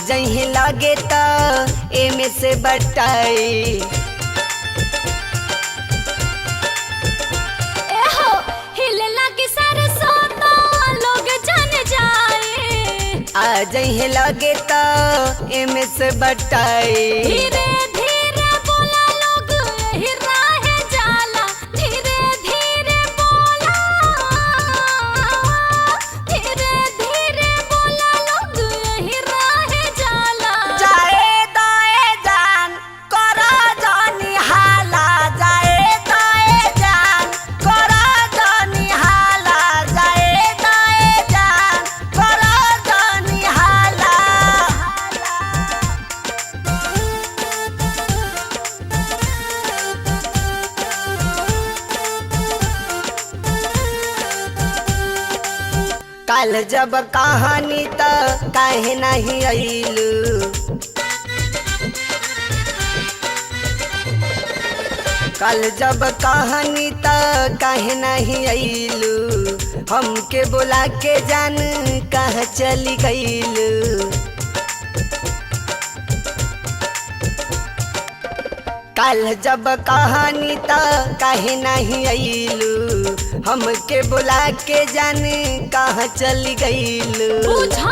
जही लगे तो एमे से बटाई। आ जही लगे तो एमे से बटाई। धीरे धीरे बोला लोग यही राहे जाला, धीरे धीरे बोला, धीरे धीरे बोला लोग यही राहे जाला। जाए दाए जान करा जानी हाला, जाए दाए जान करा जानी हाला, जाए दाए जान करा जानी हाला। कल जब कहानी तो काहे नहीं आइलू, कल जब कहानी तो काहे नहीं आइलू, हमके बोला के जान कहाँ चली गईलू। कल जब कहानी तो काहे नहीं आइलू, हमके बुला के जाने कहाँ चली गईलू। बुझा